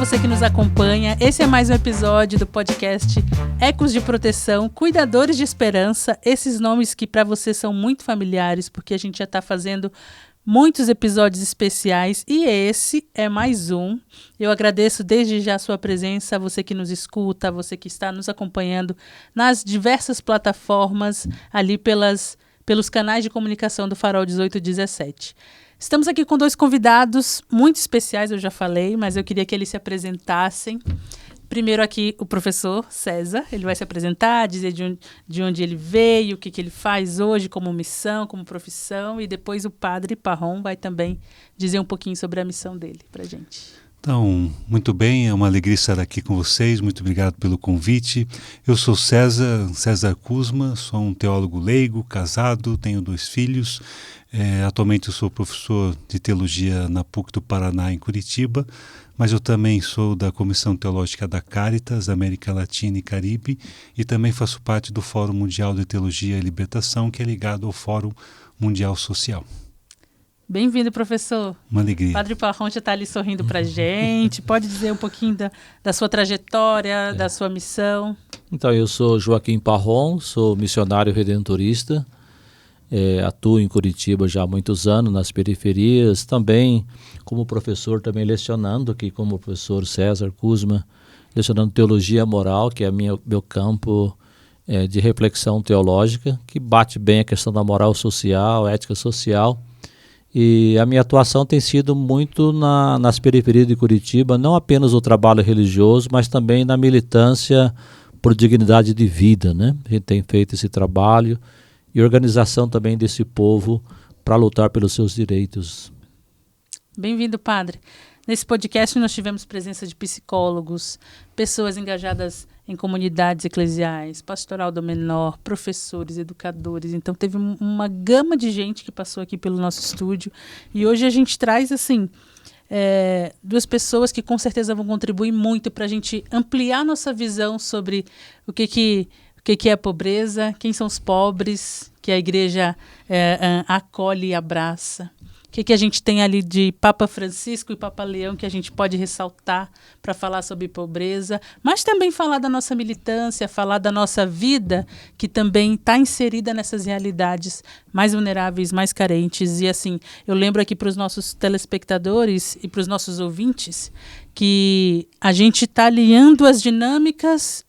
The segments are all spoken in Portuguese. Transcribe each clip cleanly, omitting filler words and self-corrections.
você que nos acompanha. Esse é mais um episódio do podcast Ecos de Proteção, Cuidadores de Esperança. Esses nomes que para você são muito familiares, porque a gente já está fazendo muitos episódios especiais e esse é mais um. Eu agradeço desde já a sua presença, você que nos escuta, você que está nos acompanhando nas diversas plataformas, ali pelos canais de comunicação do Farol 1817. Estamos aqui com dois convidados muito especiais, eu já falei, mas eu queria que eles se apresentassem. Primeiro aqui o professor César, ele vai se apresentar, dizer de onde ele veio, o que ele faz hoje como missão, como profissão, e depois o padre Parron vai também dizer um pouquinho sobre a missão dele para a gente. Então, muito bem, é uma alegria estar aqui com vocês, muito obrigado pelo convite. Eu sou César Kuzma, sou um teólogo leigo, casado, tenho 2 filhos. Atualmente eu sou professor de teologia na PUC do Paraná, em Curitiba, mas eu também sou da Comissão Teológica da Caritas, América Latina e Caribe, e também faço parte do Fórum Mundial de Teologia e Libertação, que é ligado ao Fórum Mundial Social. Bem-vindo, professor. Uma alegria. Padre Parron já está ali sorrindo para a gente. Pode dizer um pouquinho da sua trajetória, da sua missão? Então, eu sou Joaquim Parron, sou missionário redentorista, atuo em Curitiba já há muitos anos, nas periferias, também como professor, também lecionando aqui como o professor César Kuzma, lecionando teologia moral, que é meu campo de reflexão teológica, que bate bem a questão da moral social, ética social. E a minha atuação tem sido muito nas periferias de Curitiba, não apenas o trabalho religioso, mas também na militância por dignidade de vida, né? A gente tem feito esse trabalho e organização também desse povo para lutar pelos seus direitos. Bem-vindo, padre. Nesse podcast nós tivemos presença de psicólogos, pessoas engajadas em comunidades eclesiais, pastoral do menor, professores, educadores. Então teve uma gama de gente que passou aqui pelo nosso estúdio. E hoje a gente traz, assim, 2 pessoas que com certeza vão contribuir muito para a gente ampliar nossa visão sobre o que é a pobreza, quem são os pobres, que a igreja acolhe e abraça. O que a gente tem ali de Papa Francisco e Papa Leão que a gente pode ressaltar para falar sobre pobreza, mas também falar da nossa militância, falar da nossa vida, que também está inserida nessas realidades mais vulneráveis, mais carentes. E assim, eu lembro aqui para os nossos telespectadores e para os nossos ouvintes que a gente está alinhando as dinâmicas,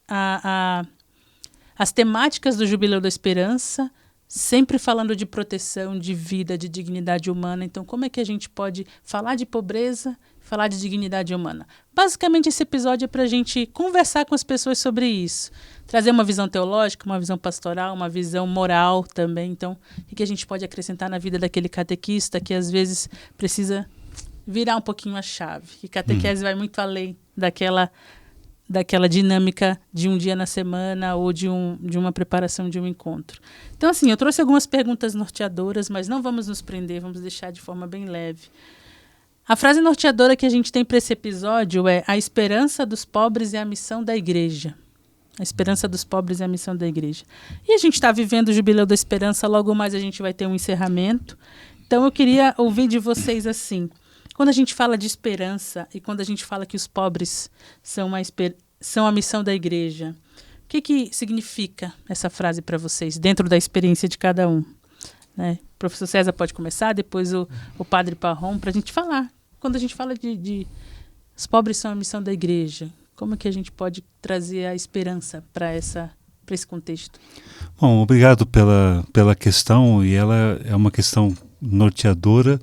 as temáticas do Jubileu da Esperança, sempre falando de proteção, de vida, de dignidade humana. Então, como é que a gente pode falar de pobreza, falar de dignidade humana? Basicamente, esse episódio é para a gente conversar com as pessoas sobre isso. Trazer uma visão teológica, uma visão pastoral, uma visão moral também. Então, o que a gente pode acrescentar na vida daquele catequista que, às vezes, precisa virar um pouquinho a chave. Que catequese vai muito além daquela dinâmica de um dia na semana ou de uma preparação de um encontro. Então, assim, eu trouxe algumas perguntas norteadoras, mas não vamos nos prender, vamos deixar de forma bem leve. A frase norteadora que a gente tem para esse episódio é: a esperança dos pobres é a missão da igreja. A esperança dos pobres é a missão da igreja. E a gente está vivendo o Jubileu da Esperança, logo mais a gente vai ter um encerramento. Então, eu queria ouvir de vocês assim: quando a gente fala de esperança e quando a gente fala que os pobres são a missão da igreja, o que significa essa frase para vocês, dentro da experiência de cada um? Né? O professor César pode começar, depois o padre Parron, para a gente falar. Quando a gente fala de os pobres são a missão da igreja, como é que a gente pode trazer a esperança para esse contexto? Bom, obrigado pela questão, e ela é uma questão norteadora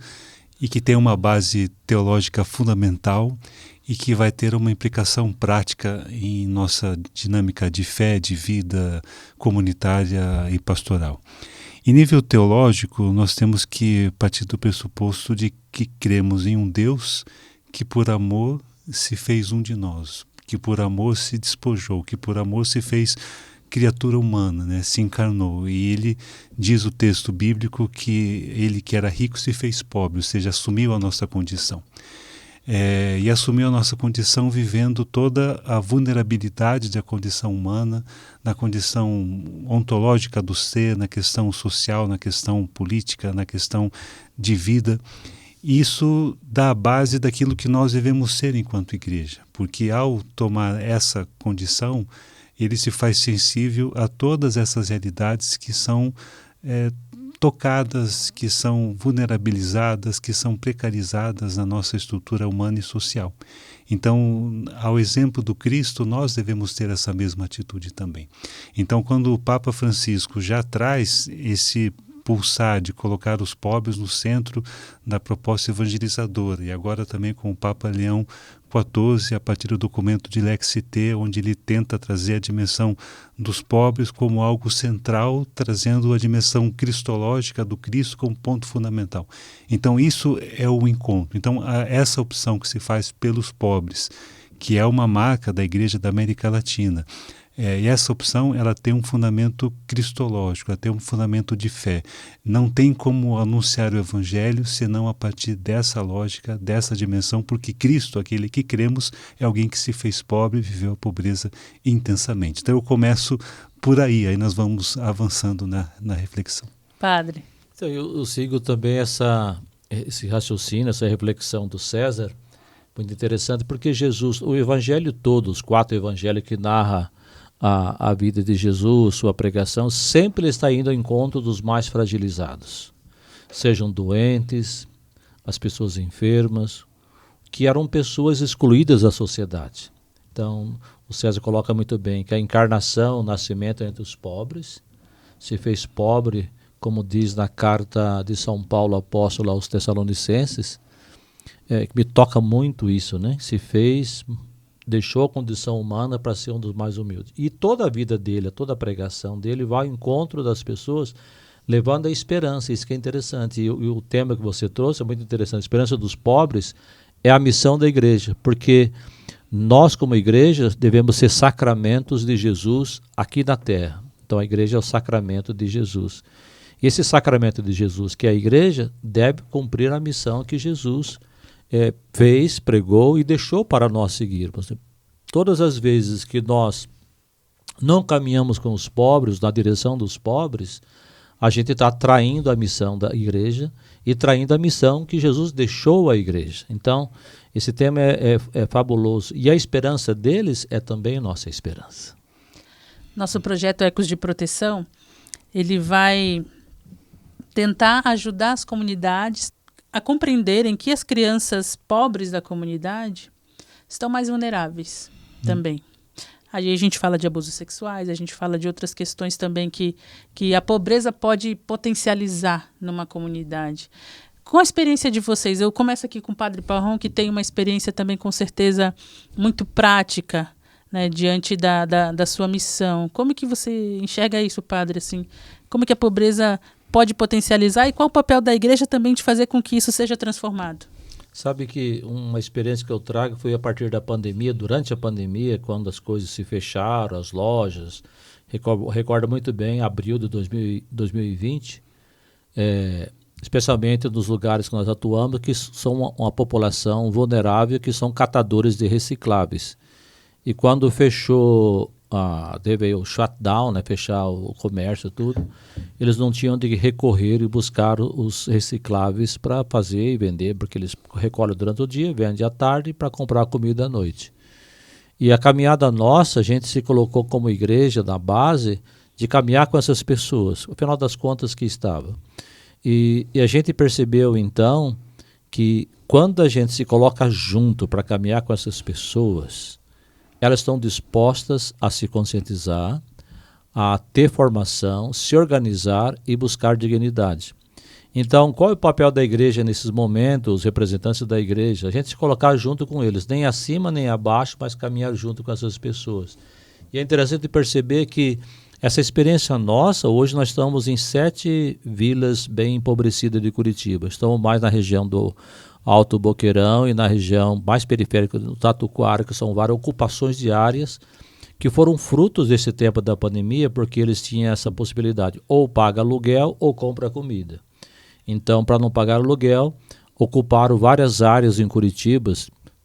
e que tem uma base teológica fundamental e que vai ter uma implicação prática em nossa dinâmica de fé, de vida comunitária e pastoral. Em nível teológico, nós temos que partir do pressuposto de que cremos em um Deus que por amor se fez um de nós, que por amor se despojou, que por amor se fez criatura humana, né? Se encarnou. E ele diz o texto bíblico que ele que era rico se fez pobre, ou seja, assumiu a nossa condição. E assumiu a nossa condição vivendo toda a vulnerabilidade da condição humana, na condição ontológica do ser, na questão social, na questão política, na questão de vida. Isso dá a base daquilo que nós devemos ser enquanto igreja, porque ao tomar essa condição, ele se faz sensível a todas essas realidades que são tocadas, que são vulnerabilizadas, que são precarizadas na nossa estrutura humana e social. Então, ao exemplo do Cristo, nós devemos ter essa mesma atitude também. Então, quando o Papa Francisco já traz esse pulsar de colocar os pobres no centro da proposta evangelizadora, e agora também com o Papa Leão XIV, a partir do documento de Lex Ite, onde ele tenta trazer a dimensão dos pobres como algo central, trazendo a dimensão cristológica do Cristo como ponto fundamental. Então isso é o encontro. Então essa opção que se faz pelos pobres, que é uma marca da Igreja da América Latina, e essa opção ela tem um fundamento cristológico, ela tem um fundamento de fé. Não tem como anunciar o Evangelho senão a partir dessa lógica, dessa dimensão, porque Cristo, aquele que cremos, é alguém que se fez pobre e viveu a pobreza intensamente. Então eu começo por aí nós vamos avançando na reflexão. Padre. Então eu sigo também esse raciocínio, essa reflexão do César, muito interessante, porque Jesus, o Evangelho todo, os 4 evangelhos que narram a vida de Jesus, sua pregação, sempre está indo ao encontro dos mais fragilizados, sejam doentes, as pessoas enfermas, que eram pessoas excluídas da sociedade. Então, o César coloca muito bem que a encarnação, o nascimento entre os pobres, se fez pobre, como diz na carta de São Paulo, apóstolo aos Tessalonicenses, me toca muito isso, né? Se fez, deixou a condição humana para ser um dos mais humildes. E toda a vida dele, toda a pregação dele vai ao encontro das pessoas, levando a esperança. Isso que é interessante. E o tema que você trouxe é muito interessante. A esperança dos pobres é a missão da igreja, porque nós, como igreja, devemos ser sacramentos de Jesus aqui na terra. Então a igreja é o sacramento de Jesus. E esse sacramento de Jesus, que é a igreja, deve cumprir a missão que Jesus fez, pregou e deixou para nós seguirmos. Todas as vezes que nós não caminhamos com os pobres, na direção dos pobres, a gente está traindo a missão da igreja e traindo a missão que Jesus deixou à igreja. Então, esse tema é fabuloso. E a esperança deles é também nossa esperança. Nosso projeto Ecos de Proteção, ele vai tentar ajudar as comunidades a compreenderem que as crianças pobres da comunidade estão mais vulneráveis também. Aí a gente fala de abusos sexuais, a gente fala de outras questões também que a pobreza pode potencializar numa comunidade. Com a experiência de vocês, eu começo aqui com o Padre Parron, que tem uma experiência também com certeza muito prática, né, diante da sua missão. Como que você enxerga isso, Padre? Assim, como que a pobreza pode potencializar e qual o papel da igreja também de fazer com que isso seja transformado? Sabe que uma experiência que eu trago foi a partir da pandemia, durante a pandemia, quando as coisas se fecharam, as lojas, recordo muito bem, abril de 2020, especialmente nos lugares que nós atuamos, que são uma população vulnerável, que são catadores de recicláveis. E quando fechou, teve o shutdown, né, fechar o comércio e tudo, eles não tinham de recorrer e buscar os recicláveis para fazer e vender, porque eles recolhem durante o dia, vendem à tarde para comprar comida à noite. E a caminhada nossa, a gente se colocou como igreja na base de caminhar com essas pessoas, no final das contas que estava. E a gente percebeu então que quando a gente se coloca junto para caminhar com essas pessoas, elas estão dispostas a se conscientizar, a ter formação, se organizar e buscar dignidade. Então, qual é o papel da igreja nesses momentos, os representantes da igreja? A gente se colocar junto com eles, nem acima nem abaixo, mas caminhar junto com essas pessoas. E é interessante perceber que essa experiência nossa, hoje nós estamos em 7 vilas bem empobrecidas de Curitiba. Estamos mais na região do Alto Boqueirão e na região mais periférica do Tatuquara, que são várias ocupações diárias que foram frutos desse tempo da pandemia, porque eles tinham essa possibilidade, ou paga aluguel ou compra comida. Então, para não pagar aluguel, ocuparam várias áreas em Curitiba.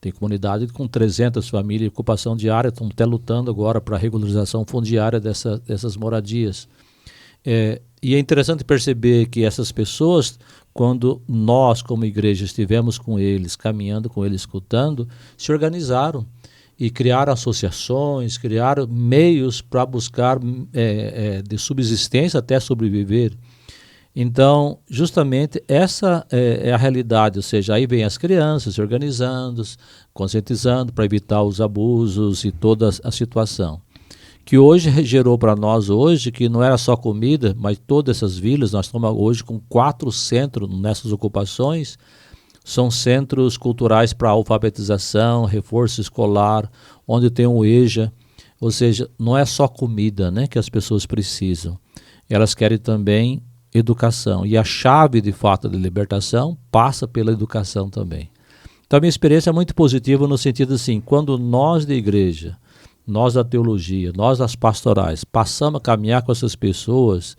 Tem comunidade com 300 famílias em ocupação diária, estão até lutando agora para a regularização fundiária dessas moradias. E é interessante perceber que essas pessoas quando nós, como igreja, estivemos com eles, caminhando com eles, escutando, se organizaram e criaram associações, criaram meios para buscar de subsistência até sobreviver. Então, justamente essa é a realidade, ou seja, aí vem as crianças se organizando, conscientizando para evitar os abusos e toda a situação. Que hoje gerou para nós hoje, que não era só comida, mas todas essas vilas, nós estamos hoje com 4 centros nessas ocupações, são centros culturais para alfabetização, reforço escolar, onde tem um EJA, ou seja, não é só comida, né, que as pessoas precisam, elas querem também educação, e a chave de fato de libertação passa pela educação também. Então a minha experiência é muito positiva no sentido assim, quando nós da igreja, nós da teologia, nós das pastorais, passamos a caminhar com essas pessoas,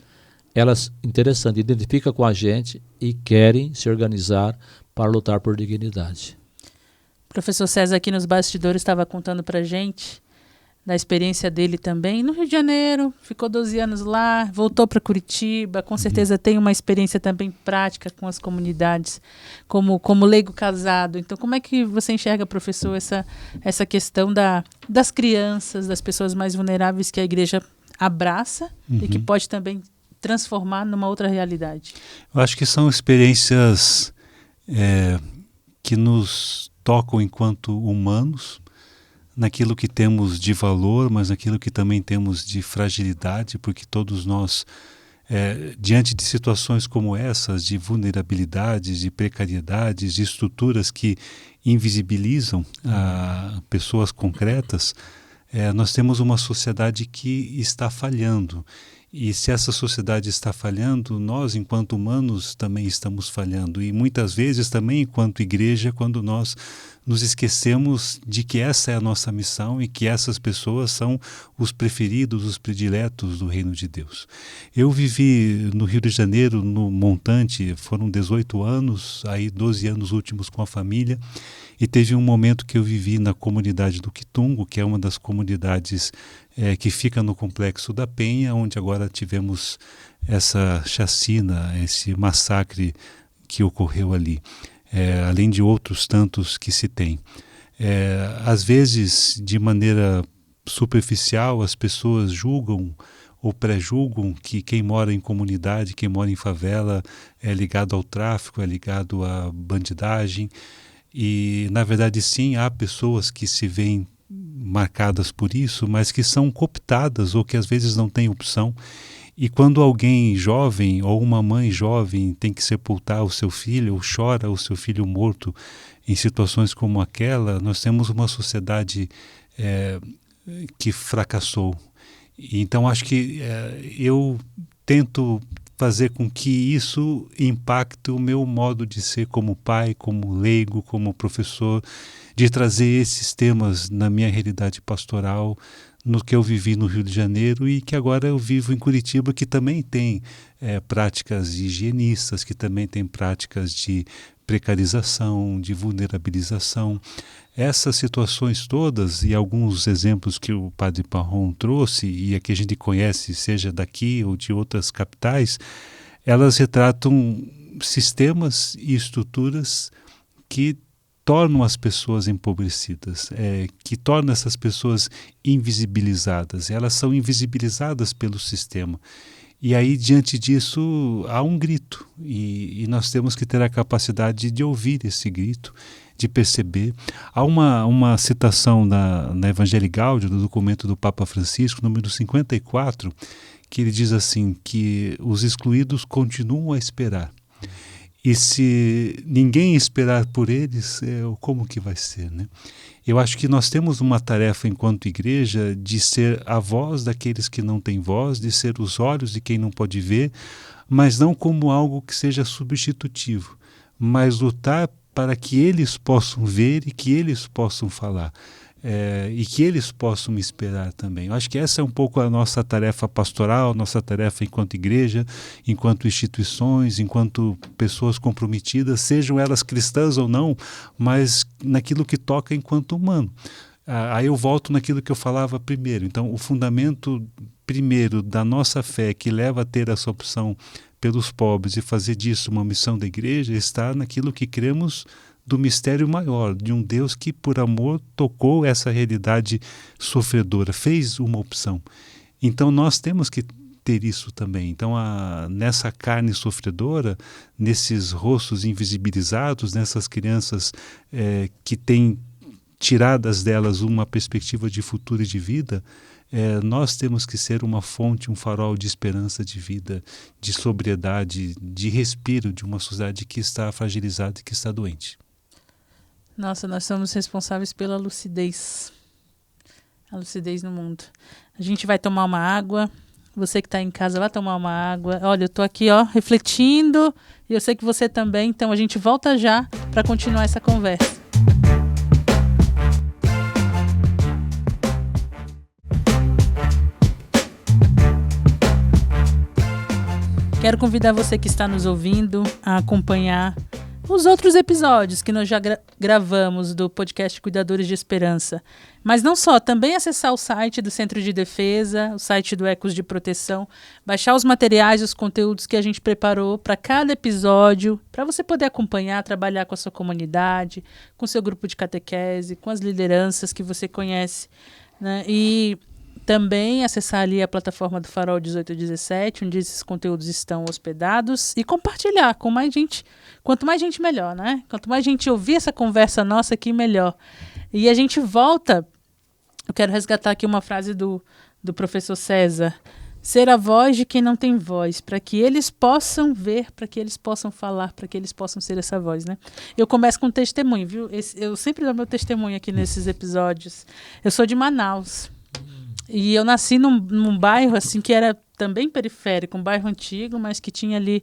elas, interessante, identificam com a gente e querem se organizar para lutar por dignidade. O professor César aqui nos bastidores estava contando para a gente da experiência dele também no Rio de Janeiro, ficou 12 anos lá, voltou para Curitiba, com certeza tem uma experiência também prática com as comunidades, como leigo casado. Então, como é que você enxerga, professor, essa questão das crianças, das pessoas mais vulneráveis que a igreja abraça e que pode também transformar numa outra realidade? Eu acho que são experiências que nos tocam enquanto humanos, naquilo que temos de valor, mas naquilo que também temos de fragilidade, porque todos nós, diante de situações como essas, de vulnerabilidades, de precariedades, de estruturas que invisibilizam pessoas concretas, nós temos uma sociedade que está falhando. E se essa sociedade está falhando, nós, enquanto humanos, também estamos falhando. E muitas vezes também, enquanto igreja, quando nós nos esquecemos de que essa é a nossa missão e que essas pessoas são os preferidos, os prediletos do reino de Deus. Eu vivi no Rio de Janeiro, no montante, foram 18 anos, aí 12 anos últimos com a família, e teve um momento que eu vivi na comunidade do Quitungo, que é uma das comunidades que fica no Complexo da Penha, onde agora tivemos essa chacina, esse massacre que ocorreu ali, além de outros tantos que se tem. Às vezes, de maneira superficial, as pessoas julgam ou pré-julgam que quem mora em comunidade, quem mora em favela é ligado ao tráfico, é ligado à bandidagem, e na verdade sim, há pessoas que se veem marcadas por isso, mas que são cooptadas ou que às vezes não têm opção. E quando alguém jovem ou uma mãe jovem tem que sepultar o seu filho ou chora o seu filho morto em situações como aquela, nós temos uma sociedade que fracassou. E então acho que eu tento fazer com que isso impacte o meu modo de ser como pai, como leigo, como professor, de trazer esses temas na minha realidade pastoral, no que eu vivi no Rio de Janeiro e que agora eu vivo em Curitiba, que também tem práticas higienistas, que também tem práticas de precarização, de vulnerabilização. Essas situações todas e alguns exemplos que o padre Parron trouxe e a que a gente conhece, seja daqui ou de outras capitais, elas retratam sistemas e estruturas que tornam as pessoas empobrecidas, que tornam essas pessoas invisibilizadas. Elas são invisibilizadas pelo sistema. E aí, diante disso, há um grito. E nós temos que ter a capacidade de ouvir esse grito, de perceber. Há uma citação na Evangelii Gaudium, do documento do Papa Francisco, número 54, que ele diz assim, que os excluídos continuam a esperar. E se ninguém esperar por eles, como que vai ser, né? Eu acho que nós temos uma tarefa enquanto igreja de ser a voz daqueles que não têm voz, de ser os olhos de quem não pode ver, mas não como algo que seja substitutivo, mas lutar para que eles possam ver e que eles possam falar. E que eles possam me esperar também. Eu acho que essa é um pouco a nossa tarefa pastoral, nossa tarefa enquanto igreja, enquanto instituições, enquanto pessoas comprometidas, sejam elas cristãs ou não, mas naquilo que toca enquanto humano. Aí eu volto naquilo que eu falava primeiro. Então, o fundamento primeiro da nossa fé que leva a ter essa opção pelos pobres e fazer disso uma missão da igreja está naquilo que cremos do mistério maior, de um Deus que, por amor, tocou essa realidade sofredora, fez uma opção. Então, nós temos que ter isso também. Então, nessa carne sofredora, nesses rostos invisibilizados, nessas crianças que têm tiradas delas uma perspectiva de futuro e de vida, nós temos que ser uma fonte, um farol de esperança, de vida, de sobriedade, de respiro de uma sociedade que está fragilizada e que está doente. Nossa, nós somos responsáveis pela lucidez. A lucidez no mundo. A gente vai tomar uma água. Você que está em casa vai tomar uma água. Olha, eu estou aqui refletindo. E eu sei que você também. Então a gente volta já para continuar essa conversa. Quero convidar você que está nos ouvindo a acompanhar os outros episódios que nós já gravamos do podcast Cuidadores de Esperança. Mas não só, também acessar o site do Centro de Defesa, o site do Ecos de Proteção, baixar os materiais e os conteúdos que a gente preparou para cada episódio, para você poder acompanhar, trabalhar com a sua comunidade, com o seu grupo de catequese, com as lideranças que você conhece, né? E também acessar ali a plataforma do Farol 1817, onde esses conteúdos estão hospedados, e compartilhar com mais gente. Quanto mais gente, melhor, né? Quanto mais gente ouvir essa conversa nossa aqui, melhor. E a gente volta. Eu quero resgatar aqui uma frase do professor César. Ser a voz de quem não tem voz, para que eles possam ver, para que eles possam falar, para que eles possam ser essa voz, né? Eu começo com um testemunho, viu? Eu sempre dou meu testemunho aqui nesses episódios. Eu sou de Manaus. E eu nasci num bairro assim que era também periférico, um bairro antigo, mas que tinha ali...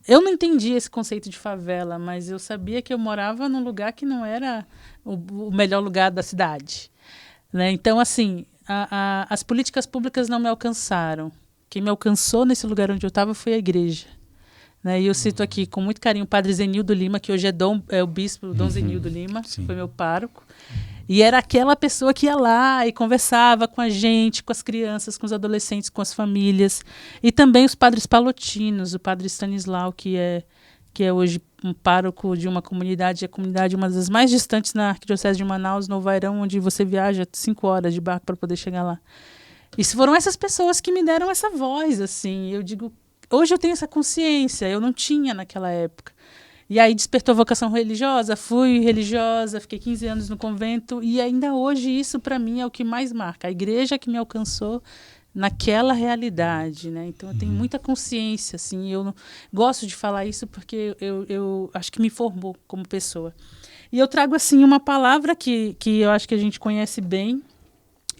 Eu não entendia esse conceito de favela, mas eu sabia que eu morava num lugar que não era o melhor lugar da cidade, né? Então, assim, as políticas públicas não me alcançaram. Quem me alcançou nesse lugar onde eu estava foi a igreja, né? E eu cito aqui com muito carinho o padre Zenildo Lima, que hoje é o bispo Dom Zenildo Lima, que foi meu pároco. E era aquela pessoa que ia lá e conversava com a gente, com as crianças, com os adolescentes, com as famílias. E também os padres palotinos, o padre Stanislau, que é hoje um pároco de uma comunidade, a comunidade uma das mais distantes na Arquidiocese de Manaus, no Vairão, onde você viaja 5 horas de barco para poder chegar lá. E foram essas pessoas que me deram essa voz, assim. Eu digo, hoje eu tenho essa consciência, eu não tinha naquela época. E aí despertou vocação religiosa, fui religiosa, fiquei 15 anos no convento, e ainda hoje isso para mim é o que mais marca. A igreja que me alcançou naquela realidade, né? Então eu tenho muita consciência, assim, eu gosto de falar isso porque eu acho que me formou como pessoa. E eu trago, assim, uma palavra que eu acho que a gente conhece bem,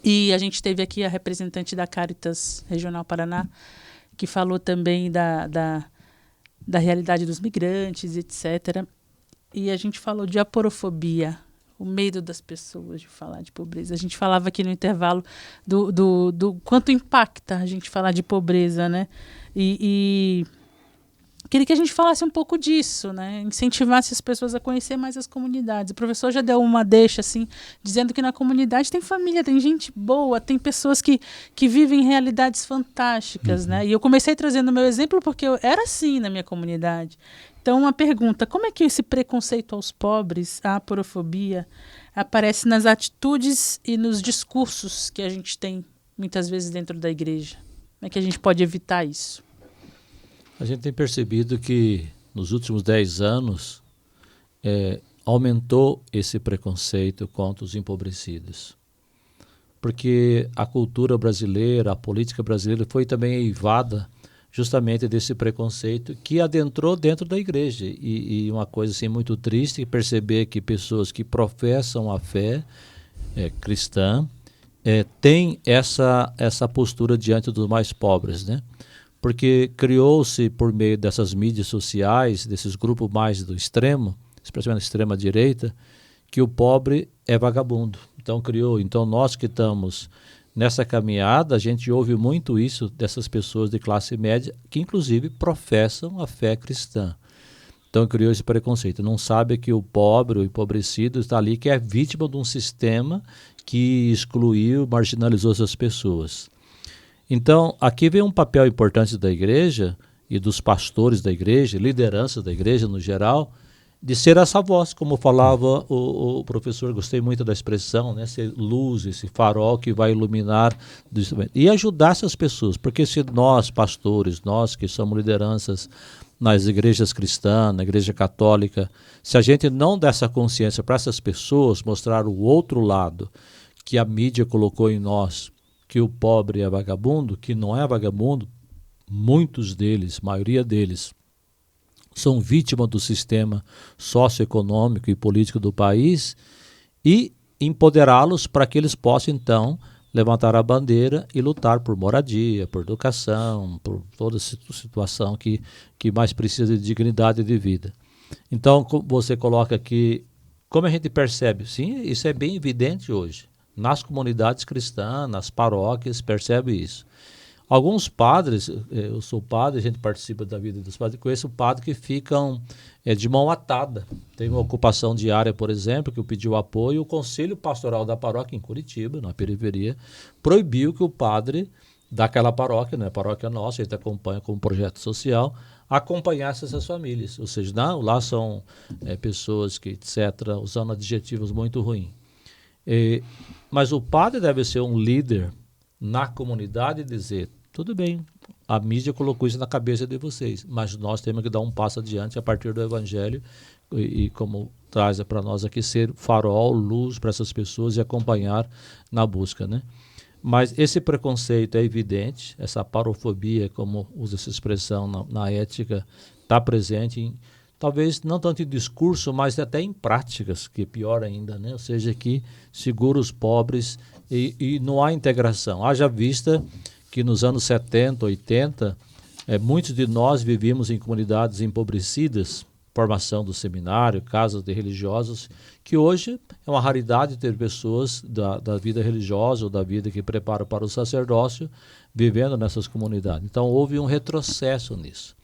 e a gente teve aqui a representante da Caritas Regional Paraná, que falou também da realidade dos migrantes, etc. E a gente falou de aporofobia, o medo das pessoas de falar de pobreza. A gente falava aqui no intervalo do quanto impacta a gente falar de pobreza, né? E queria que a gente falasse um pouco disso, né? Incentivasse as pessoas a conhecer mais as comunidades. O professor já deu uma deixa, assim, dizendo que na comunidade tem família, tem gente boa, tem pessoas que vivem realidades fantásticas, né? E eu comecei trazendo o meu exemplo porque eu era assim na minha comunidade. Então, uma pergunta, como é que esse preconceito aos pobres, a aporofobia, aparece nas atitudes e nos discursos que a gente tem, muitas vezes, dentro da igreja? Como é que a gente pode evitar isso? A gente tem percebido que nos últimos 10 anos aumentou esse preconceito contra os empobrecidos. Porque a cultura brasileira, a política brasileira foi também eivada justamente desse preconceito que adentrou dentro da igreja. E uma coisa assim muito triste é perceber que pessoas que professam a fé cristã têm essa postura diante dos mais pobres, né? Porque criou-se por meio dessas mídias sociais, desses grupos mais do extremo, especialmente da extrema-direita, que o pobre é vagabundo. Então nós que estamos nessa caminhada, a gente ouve muito isso dessas pessoas de classe média, que inclusive professam a fé cristã. Então criou esse preconceito. Não sabe que o pobre, o empobrecido, está ali, que é vítima de um sistema que excluiu, marginalizou essas pessoas. Então, aqui vem um papel importante da igreja, e dos pastores da igreja, lideranças da igreja no geral, de ser essa voz, como falava o professor, gostei muito da expressão, né? Ser luz, esse farol que vai iluminar e ajudar essas pessoas, porque se nós, pastores, nós que somos lideranças nas igrejas cristãs, na igreja católica, se a gente não der essa consciência para essas pessoas, mostrar o outro lado que a mídia colocou em nós, que o pobre é vagabundo, que não é vagabundo, muitos deles, maioria deles, são vítimas do sistema socioeconômico e político do país, e empoderá-los para que eles possam, então, levantar a bandeira e lutar por moradia, por educação, por toda situação que mais precisa de dignidade de vida. Então, você coloca aqui, como a gente percebe? Sim, isso é bem evidente hoje. Nas comunidades cristãs, nas paróquias, percebe isso. Alguns padres, eu sou padre, a gente participa da vida dos padres, conheço padres que ficam de mão atada. Tem uma ocupação diária, por exemplo, que pediu apoio, o Conselho Pastoral da Paróquia em Curitiba, na periferia, proibiu que o padre daquela paróquia, né, a paróquia nossa, a gente acompanha como projeto social, acompanhasse essas famílias. Ou seja, não, lá são pessoas que, etc., usando adjetivos muito ruins. Mas o padre deve ser um líder na comunidade e dizer, tudo bem, a mídia colocou isso na cabeça de vocês, mas nós temos que dar um passo adiante a partir do evangelho e como traz para nós aqui, ser farol, luz para essas pessoas e acompanhar na busca, né? Mas esse preconceito é evidente, essa parofobia, como usa essa expressão na ética, está presente talvez não tanto em discurso, mas até em práticas, que é pior ainda, né? Ou seja, que segura os pobres e não há integração. Haja vista que nos anos 70, 80, muitos de nós vivíamos em comunidades empobrecidas, formação do seminário, casas de religiosos, que hoje é uma raridade ter pessoas da vida religiosa ou da vida que prepara para o sacerdócio vivendo nessas comunidades. Então houve um retrocesso nisso.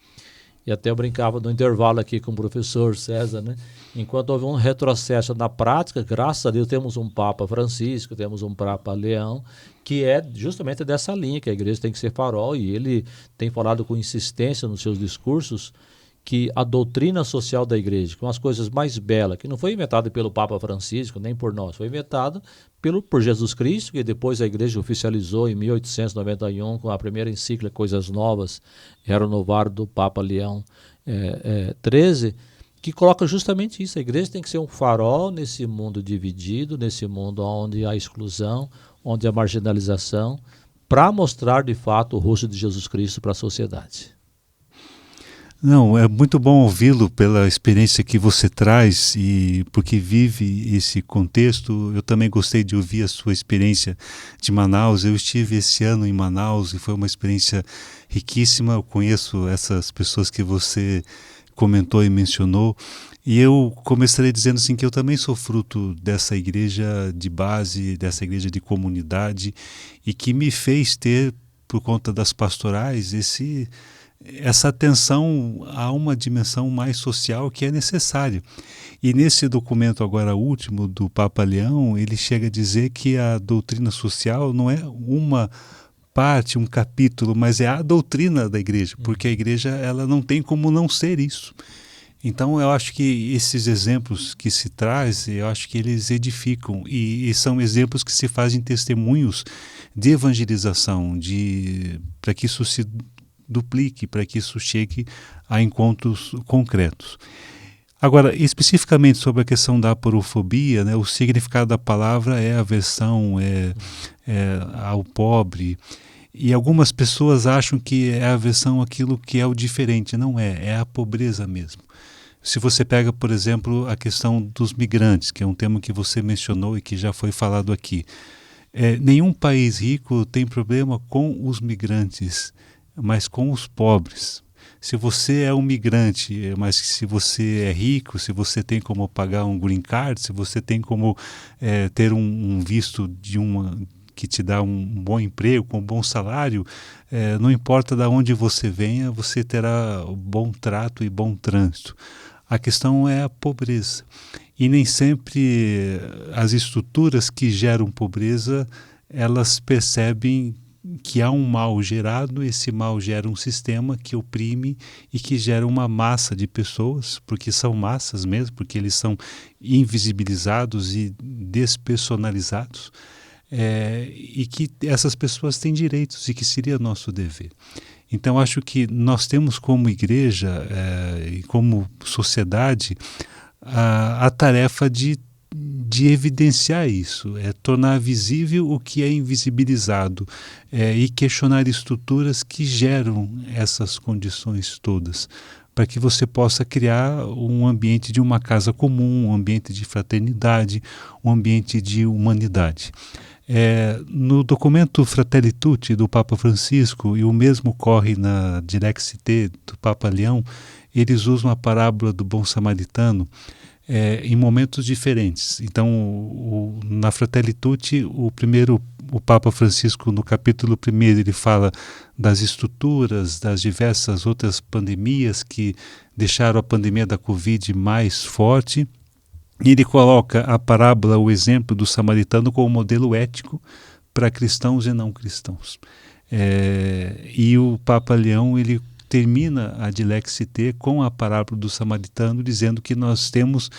E até eu brincava no intervalo aqui com o professor César, né? Enquanto houve um retrocesso na prática, graças a Deus temos um Papa Francisco, temos um Papa Leão, que é justamente dessa linha, que a igreja tem que ser farol, e ele tem falado com insistência nos seus discursos que a doutrina social da igreja, que é uma das coisas mais belas, que não foi inventada pelo Papa Francisco, nem por nós, foi inventada por Jesus Cristo, que depois a igreja oficializou em 1891 com a primeira encíclica Coisas Novas, era o novário do Papa Leão XIII, que coloca justamente isso. A igreja tem que ser um farol nesse mundo dividido, nesse mundo onde há exclusão, onde há marginalização, para mostrar de fato o rosto de Jesus Cristo para a sociedade. Não, é muito bom ouvi-lo pela experiência que você traz e porque vive esse contexto. Eu também gostei de ouvir a sua experiência de Manaus. Eu estive esse ano em Manaus e foi uma experiência riquíssima. Eu conheço essas pessoas que você comentou e mencionou. E eu começaria dizendo assim que eu também sou fruto dessa igreja de base, dessa igreja de comunidade, e que me fez ter, por conta das pastorais, essa atenção a uma dimensão mais social que é necessária. E nesse documento agora último do Papa Leão, ele chega a dizer que a doutrina social não é uma parte, um capítulo, mas é a doutrina da igreja, porque a igreja ela não tem como não ser isso. Então eu acho que esses exemplos que se traz, eu acho que eles edificam e são exemplos que se fazem testemunhos de evangelização, para que isso se duplique, para que isso chegue a encontros concretos. Agora, especificamente sobre a questão da aporofobia, né, o significado da palavra é aversão, ao pobre, e algumas pessoas acham que é aversão àquilo que é o diferente. Não é a pobreza mesmo. Se você pega, por exemplo, a questão dos migrantes, que é um tema que você mencionou e que já foi falado aqui, nenhum país rico tem problema com os migrantes, mas com os pobres. Se você é um migrante, mas se você é rico, se você tem como pagar um green card, se você tem como ter um visto que te dá um bom emprego, com um bom salário, não importa de onde você venha, você terá bom trato e bom trânsito. A questão é a pobreza. E nem sempre as estruturas que geram pobreza, elas percebem que há um mal gerado, esse mal gera um sistema que oprime e que gera uma massa de pessoas, porque são massas mesmo, porque eles são invisibilizados e despersonalizados, e que essas pessoas têm direitos e que seria nosso dever. Então, acho que nós temos como igreja e como sociedade a tarefa de evidenciar isso, tornar visível o que é invisibilizado e questionar estruturas que geram essas condições todas, para que você possa criar um ambiente de uma casa comum, um ambiente de fraternidade, um ambiente de humanidade. No documento Fratelli Tutti do Papa Francisco, e o mesmo ocorre na Dilexite do Papa Leão, eles usam a parábola do bom samaritano em momentos diferentes. Então, na Fratelli Tutti, o Papa Francisco, no capítulo 1, ele fala das estruturas, das diversas outras pandemias que deixaram a pandemia da Covid mais forte. E ele coloca a parábola, o exemplo do samaritano, como modelo ético para cristãos e não cristãos. E o Papa Leão, ele termina a Dilexite com a parábola do samaritano, dizendo que nós temos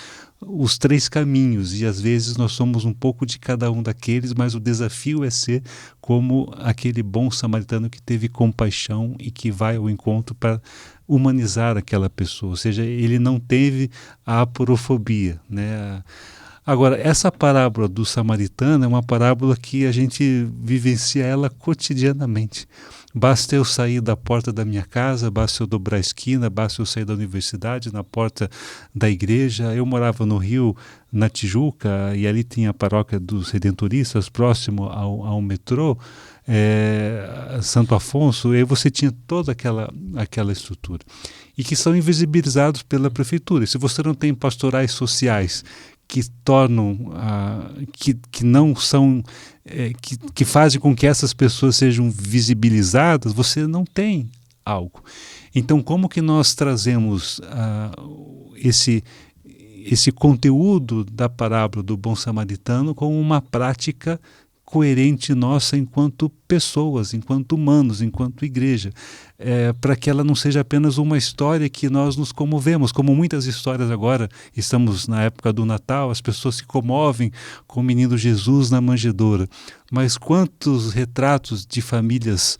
os 3 caminhos e às vezes nós somos um pouco de cada um daqueles, mas o desafio é ser como aquele bom samaritano que teve compaixão e que vai ao encontro para humanizar aquela pessoa, ou seja, ele não teve a aporofobia, né? Agora, essa parábola do samaritano é uma parábola que a gente vivencia ela cotidianamente. Basta eu sair da porta da minha casa, basta eu dobrar a esquina, basta eu sair da universidade, na porta da igreja. Eu morava no Rio, na Tijuca, e ali tinha a paróquia dos Redentoristas, próximo ao metrô, Santo Afonso, e você tinha toda aquela estrutura. E que são invisibilizados pela prefeitura. E se você não tem pastorais sociais que tornam, que não são, que fazem com que essas pessoas sejam visibilizadas, você não tem algo. Então, como que nós trazemos esse conteúdo da parábola do bom samaritano como uma prática coerente nossa enquanto pessoas, enquanto humanos, enquanto igreja, para que ela não seja apenas uma história que nós nos comovemos, como muitas histórias agora, estamos na época do Natal, as pessoas se comovem com o menino Jesus na manjedoura, mas quantos retratos de famílias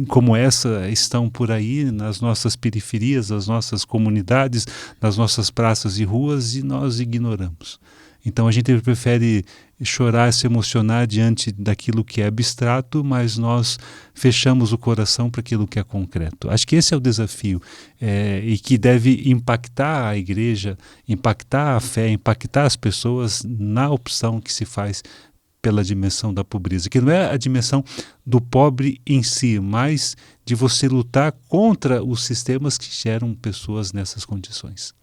como essa estão por aí, nas nossas periferias, nas nossas comunidades, nas nossas praças e ruas, e nós ignoramos. Então a gente prefere chorar, se emocionar diante daquilo que é abstrato, mas nós fechamos o coração para aquilo que é concreto. Acho que esse é o desafio e que deve impactar a igreja, impactar a fé, impactar as pessoas na opção que se faz pela dimensão da pobreza, que não é a dimensão do pobre em si, mas de você lutar contra os sistemas que geram pessoas nessas condições.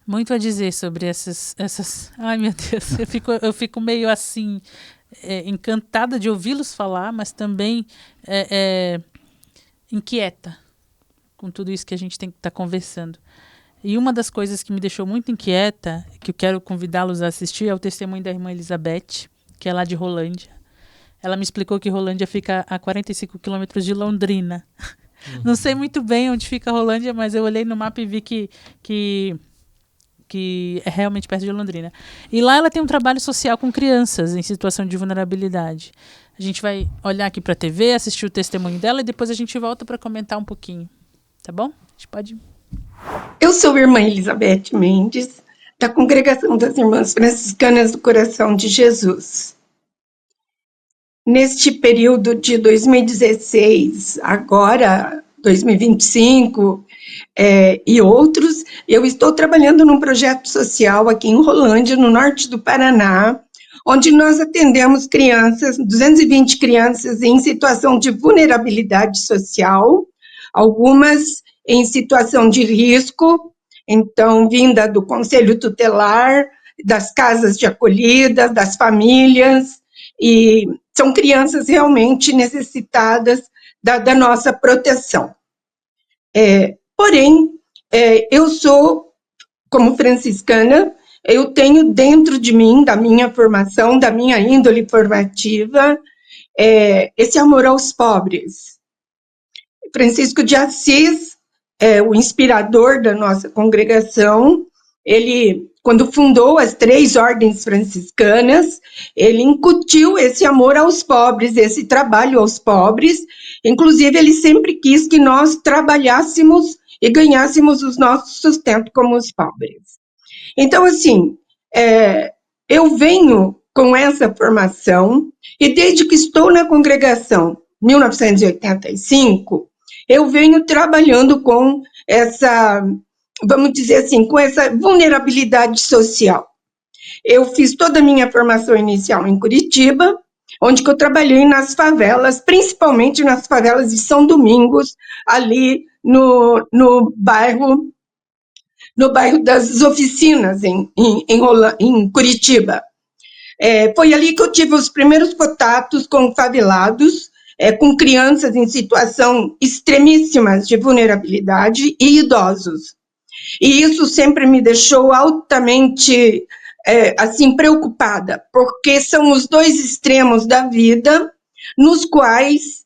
Muito a dizer sobre essas... Ai, meu Deus, eu fico meio assim, encantada de ouvi-los falar, mas também inquieta com tudo isso que a gente tem que estar conversando. E uma das coisas que me deixou muito inquieta, que eu quero convidá-los a assistir, é o testemunho da irmã Elizabeth, que é lá de Rolândia. Ela me explicou que Rolândia fica a 45 quilômetros de Londrina. Não sei muito bem onde fica Rolândia, mas eu olhei no mapa e vi que é realmente perto de Londrina. E lá ela tem um trabalho social com crianças em situação de vulnerabilidade. A gente vai olhar aqui para a TV, assistir o testemunho dela e depois a gente volta para comentar um pouquinho. Tá bom? A gente pode... Eu sou a irmã Elizabeth Mendes, da Congregação das Irmãs Franciscanas do Coração de Jesus. Neste período de 2016, agora 2025 e outros, eu estou trabalhando num projeto social aqui em Rolândia, no norte do Paraná, onde nós atendemos crianças, 220 crianças em situação de vulnerabilidade social, algumas em situação de risco, então, vinda do Conselho Tutelar, das casas de acolhida, das famílias, e são crianças realmente necessitadas da nossa proteção. Porém, eu sou, como franciscana, eu tenho dentro de mim, da minha formação, da minha índole formativa, esse amor aos pobres. Francisco de Assis é o inspirador da nossa congregação. Ele, quando fundou as 3 ordens franciscanas, ele incutiu esse amor aos pobres, esse trabalho aos pobres. Inclusive, ele sempre quis que nós trabalhássemos e ganhássemos o nosso sustento como os pobres. Então, assim, eu venho com essa formação e desde que estou na congregação, 1985, eu venho trabalhando com essa, vamos dizer assim, com essa vulnerabilidade social. Eu fiz toda a minha formação inicial em Curitiba, onde que eu trabalhei nas favelas, principalmente nas favelas de São Domingos, ali no bairro das Oficinas, em Curitiba. Foi ali que eu tive os primeiros contatos com favelados, com crianças em situação extremíssimas de vulnerabilidade e idosos. E isso sempre me deixou altamente assim, preocupada, porque são os 2 extremos da vida nos quais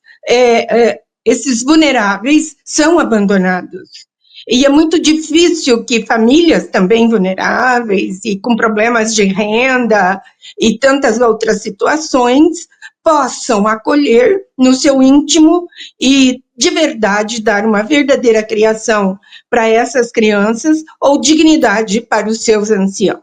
esses vulneráveis são abandonados. E é muito difícil que famílias também vulneráveis e com problemas de renda e tantas outras situações possam acolher no seu íntimo e, de verdade, dar uma verdadeira criação para essas crianças ou dignidade para os seus anciãos.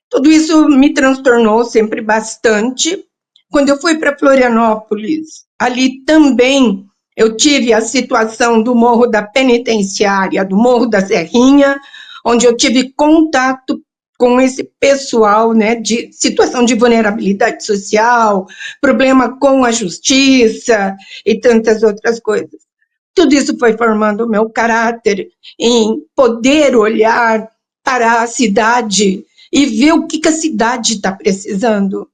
Tudo isso me transtornou sempre bastante. Quando eu fui para Florianópolis, ali também eu tive a situação do Morro da Penitenciária, do Morro da Serrinha, onde eu tive contato com esse pessoal, né, de situação de vulnerabilidade social, problema com a justiça e tantas outras coisas. Tudo isso foi formando o meu caráter em poder olhar para a cidade e ver o que a cidade está precisando.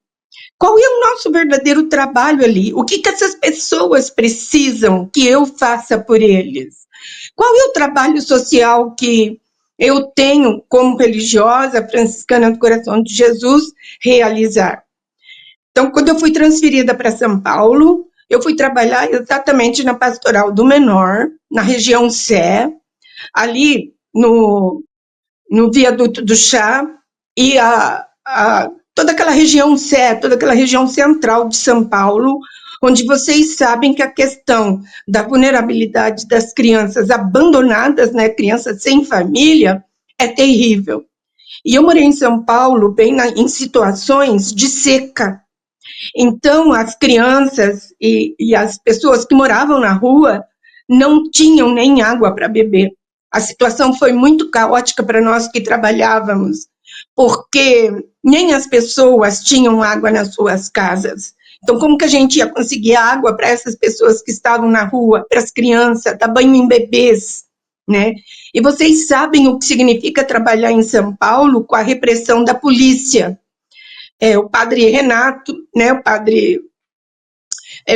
Qual é o nosso verdadeiro trabalho ali? O que essas pessoas precisam que eu faça por eles? Qual é o trabalho social que eu tenho, como religiosa franciscana do Coração de Jesus, realizar? Então, quando eu fui transferida para São Paulo, eu fui trabalhar exatamente na Pastoral do Menor, na região Sé, ali no Viaduto do Chá, e toda aquela região Sé, toda aquela região central de São Paulo, onde vocês sabem que a questão da vulnerabilidade das crianças abandonadas, né, crianças sem família, é terrível. E eu morei em São Paulo, bem em situações de seca. Então, as crianças e as pessoas que moravam na rua não tinham nem água para beber. A situação foi muito caótica para nós que trabalhávamos, porque nem as pessoas tinham água nas suas casas. Então, como que a gente ia conseguir água para essas pessoas que estavam na rua, para as crianças, dar banho em bebês, né? E vocês sabem o que significa trabalhar em São Paulo com a repressão da polícia. O padre Renato, né, o padre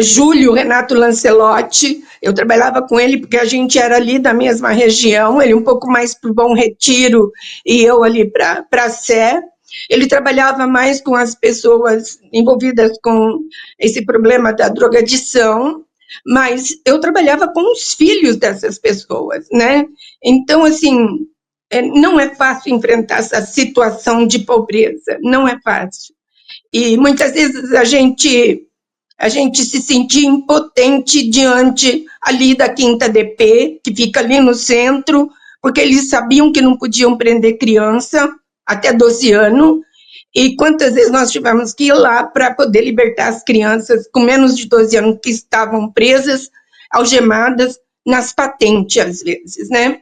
Júlio Renato Lancelotti, eu trabalhava com ele porque a gente era ali da mesma região, ele um pouco mais para o Bom Retiro e eu ali para a Sé. Ele trabalhava mais com as pessoas envolvidas com esse problema da drogadição, mas eu trabalhava com os filhos dessas pessoas, né? Então, assim, não é fácil enfrentar essa situação de pobreza, não é fácil. E muitas vezes a gente se sentia impotente diante ali da Quinta DP, que fica ali no centro, porque eles sabiam que não podiam prender criança até 12 anos, e quantas vezes nós tivemos que ir lá para poder libertar as crianças com menos de 12 anos que estavam presas, algemadas, nas patentes, às vezes, né?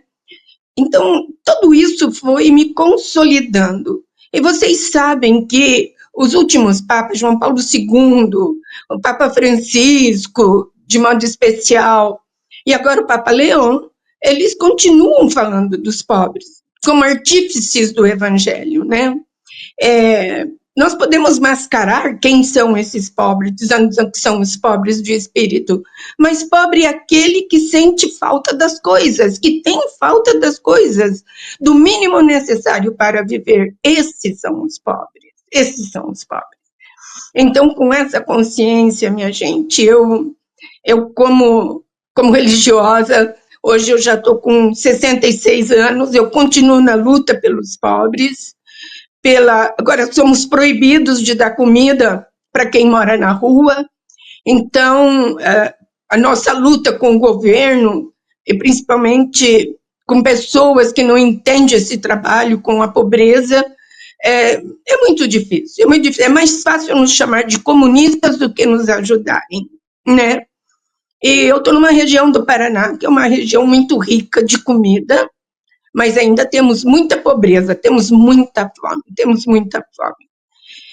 Então, tudo isso foi me consolidando. E vocês sabem que os últimos papas, João Paulo II, o Papa Francisco, de modo especial, e agora o Papa Leão, eles continuam falando dos pobres, como artífices do Evangelho, né? Nós podemos mascarar quem são esses pobres, dizendo que são os pobres de espírito, mas pobre é aquele que sente falta das coisas, que tem falta das coisas, do mínimo necessário para viver. Esses são os pobres, esses são os pobres. Então, com essa consciência, minha gente, eu como religiosa, hoje eu já estou com 66 anos, eu continuo na luta pelos pobres, agora somos proibidos de dar comida para quem mora na rua, então a nossa luta com o governo, e principalmente com pessoas que não entendem esse trabalho com a pobreza, é muito difícil, é muito difícil. É mais fácil nos chamar de comunistas do que nos ajudarem, né? E eu estou numa região do Paraná, que é uma região muito rica de comida, mas ainda temos muita pobreza, temos muita fome, temos muita fome.